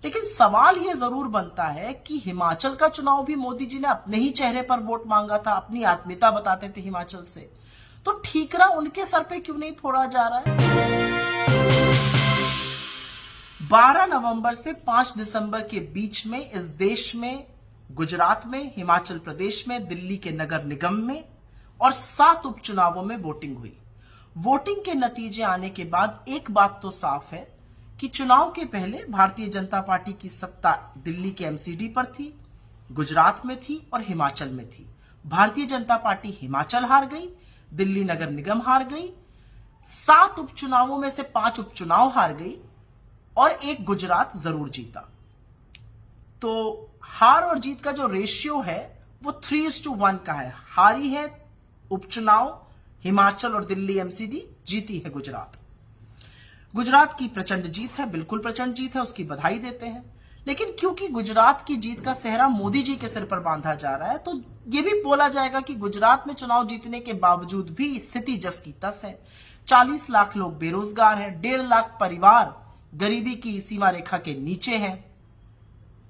लेकिन सवाल यह जरूर बनता है कि हिमाचल का चुनाव भी मोदी जी ने अपने ही चेहरे पर वोट मांगा था, अपनी आत्मीयता बताते थे हिमाचल से, तो ठीकरा उनके सर पे क्यों नहीं फोड़ा जा रहा है? 12 नवंबर से 5 दिसंबर के बीच में इस देश में, गुजरात में, हिमाचल प्रदेश में, दिल्ली के नगर निगम में और 7 उपचुनावों में वोटिंग हुई। वोटिंग के नतीजे आने के बाद एक बात तो साफ है कि चुनाव के पहले भारतीय जनता पार्टी की सत्ता दिल्ली के एमसीडी पर थी, गुजरात में थी और हिमाचल में थी। भारतीय जनता पार्टी हिमाचल हार गई, दिल्ली नगर निगम हार गई, 7 उपचुनावों में से 5 उपचुनाव हार गई और एक गुजरात जरूर जीता। तो हार और जीत का जो रेशियो है वो 3:1 का है। हारी है उपचुनाव हिमाचल और दिल्ली एमसीडी, जीती है गुजरात। गुजरात की प्रचंड जीत है, बिल्कुल प्रचंड जीत है, उसकी बधाई देते हैं। लेकिन क्योंकि गुजरात की जीत का सेहरा मोदी जी के सिर पर बांधा जा रहा है, तो यह भी बोला जाएगा कि गुजरात में चुनाव जीतने के बावजूद भी स्थिति जस की तस है। 40 लाख लोग बेरोजगार हैं, 1.5 लाख परिवार गरीबी की सीमा रेखा के नीचे हैं,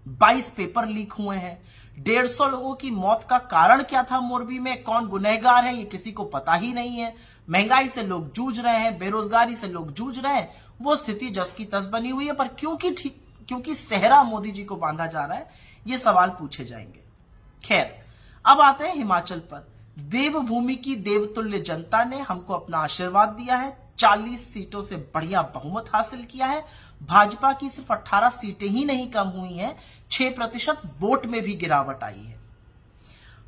22 पेपर लीक हुए हैं, 150 लोगों की मौत का कारण क्या था मोरबी में, कौन गुनहगार है, ये किसी को पता ही नहीं है। महंगाई से लोग जूझ रहे हैं, बेरोजगारी से लोग जूझ रहे हैं, वो स्थिति जस की तस बनी हुई है। पर क्योंकि सेहरा मोदी जी को बांधा जा रहा है, ये सवाल पूछे जाएंगे। खैर, अब आते हैं हिमाचल पर। देवभूमि की देवतुल्य जनता ने हमको अपना आशीर्वाद दिया है, 40 सीटों से बढ़िया बहुमत हासिल किया है। भाजपा की सिर्फ 18 सीटें ही नहीं कम हुई हैं, 6% वोट में भी गिरावट आई है।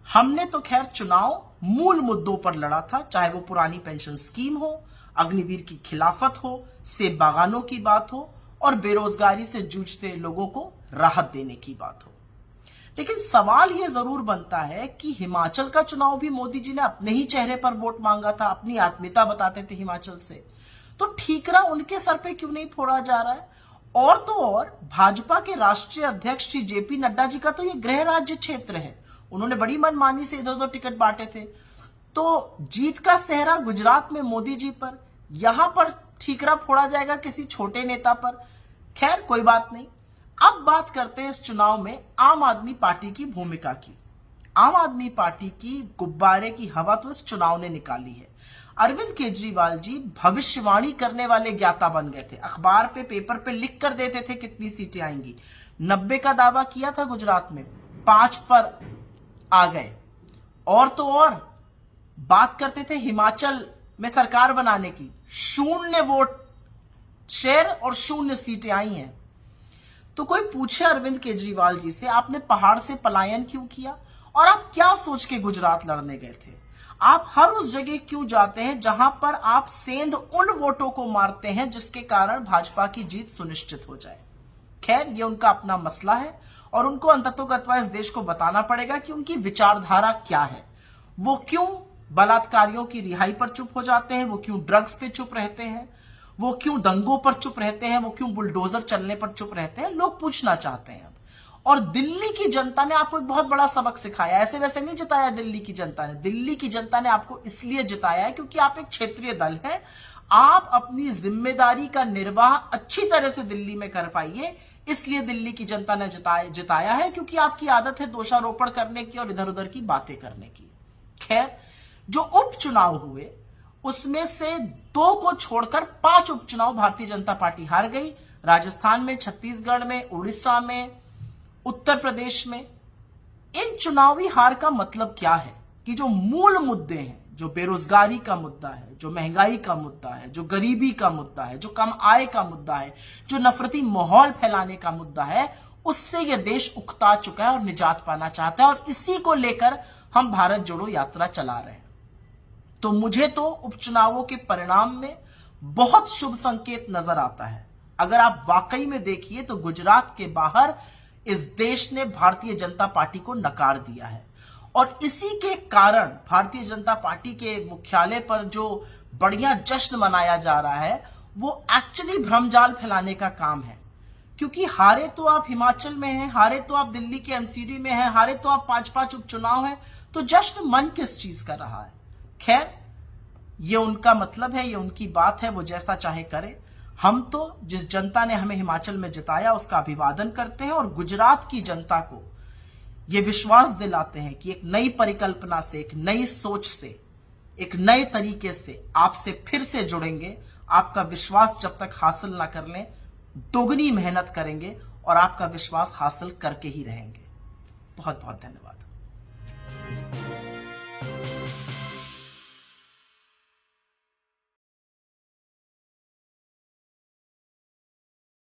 हमने तो खैर चुनाव मूल मुद्दों पर लड़ा था, चाहे वो पुरानी पेंशन स्कीम हो, अग्निवीर की खिलाफत हो, सेब बागानों की बात हो और बेरोजगारी से जूझते लोगों को राहत देने की बात हो। लेकिन सवाल यह जरूर बनता है कि हिमाचल का चुनाव भी मोदी जी ने अपने ही चेहरे पर वोट मांगा था, अपनी आत्मीयता बताते थे हिमाचल से, तो ठीकरा उनके सर पे क्यों नहीं फोड़ा जा रहा है? और तो और भाजपा के राष्ट्रीय अध्यक्ष श्री जेपी नड्डा जी का तो ये गृह राज्य क्षेत्र है, उन्होंने बड़ी मनमानी से इधर उधर टिकट बांटे थे। तो जीत का सेहरा गुजरात में मोदी जी पर, यहां पर ठीकरा फोड़ा जाएगा किसी छोटे नेता पर। खैर, कोई बात नहीं। अब बात करते हैं इस चुनाव में आम आदमी पार्टी की भूमिका की। आम आदमी पार्टी की गुब्बारे की हवा तो इस चुनाव ने निकाली है। अरविंद केजरीवाल जी भविष्यवाणी करने वाले ज्ञाता बन गए थे, अखबार पे, पेपर पे लिख कर देते थे कितनी सीटें आएंगी। 90 का दावा किया था गुजरात में, 5 पर आ गए। और तो और बात करते थे हिमाचल में सरकार बनाने की, 0 वोट शेयर और 0 सीटें आई हैं। तो कोई पूछे अरविंद केजरीवाल जी से, आपने पहाड़ से पलायन क्यों किया और आप क्या सोच के गुजरात लड़ने गए थे? आप हर उस जगह क्यों जाते हैं जहां पर आप सेंध उन वोटों को मारते हैं जिसके कारण भाजपा की जीत सुनिश्चित हो जाए? खैर, ये उनका अपना मसला है और उनको अंततोगत्वा इस देश को बताना पड़ेगा कि उनकी विचारधारा क्या है। वो क्यों बलात्कारियों की रिहाई पर चुप हो जाते हैं, वो क्यों ड्रग्स पे चुप रहते हैं, वो क्यों दंगों पर चुप रहते हैं, वो क्यों बुलडोजर चलने पर चुप रहते हैं, लोग पूछना चाहते हैं। और दिल्ली की जनता ने आपको एक बहुत बड़ा सबक सिखाया। ऐसे वैसे नहीं जिताया दिल्ली की जनता ने, दिल्ली की जनता ने आपको इसलिए जिताया है क्योंकि आप एक क्षेत्रीय दल है, आप अपनी जिम्मेदारी का निर्वाह अच्छी तरह से दिल्ली में कर पाइए, इसलिए दिल्ली की जनता ने जिताया है, क्योंकि आपकी आदत है दोषारोपण करने की और इधर उधर की बातें करने की। खैर, जो उपचुनाव हुए उसमें से 2 को छोड़कर 5 उपचुनाव भारतीय जनता पार्टी हार गई। राजस्थान में, छत्तीसगढ़ में, उड़ीसा में, उत्तर प्रदेश में। इन चुनावी हार का मतलब क्या है कि जो मूल मुद्दे हैं, जो बेरोजगारी का मुद्दा है, जो महंगाई का मुद्दा है, जो गरीबी का मुद्दा है, जो कम आय का मुद्दा है, जो नफरती माहौल फैलाने का मुद्दा है, उससे यह देश उकता चुका है और निजात पाना चाहता है और इसी को लेकर हम भारत जोड़ो यात्रा चला रहे हैं। तो मुझे तो उपचुनावों के परिणाम में बहुत शुभ संकेत नजर आता है। अगर आप वाकई में देखिए तो गुजरात के बाहर इस देश ने भारतीय जनता पार्टी को नकार दिया है और इसी के कारण भारतीय जनता पार्टी के मुख्यालय पर जो बढ़िया जश्न मनाया जा रहा है वो एक्चुअली भ्रमजाल फैलाने का काम है। क्योंकि हारे तो आप हिमाचल में हैं, हारे तो आप दिल्ली के एमसीडी में हैं, हारे तो आप 5-5 उपचुनाव हैं, तो जश्न मन किस चीज का रहा है? खैर, ये उनका मतलब है, ये उनकी बात है, वो जैसा चाहे करे। हम तो जिस जनता ने हमें हिमाचल में जिताया उसका अभिवादन करते हैं और गुजरात की जनता को यह विश्वास दिलाते हैं कि एक नई परिकल्पना से, एक नई सोच से, एक नए तरीके से आपसे फिर से जुड़ेंगे। आपका विश्वास जब तक हासिल ना कर लें, दोगुनी मेहनत करेंगे और आपका विश्वास हासिल करके ही रहेंगे। बहुत बहुत धन्यवाद।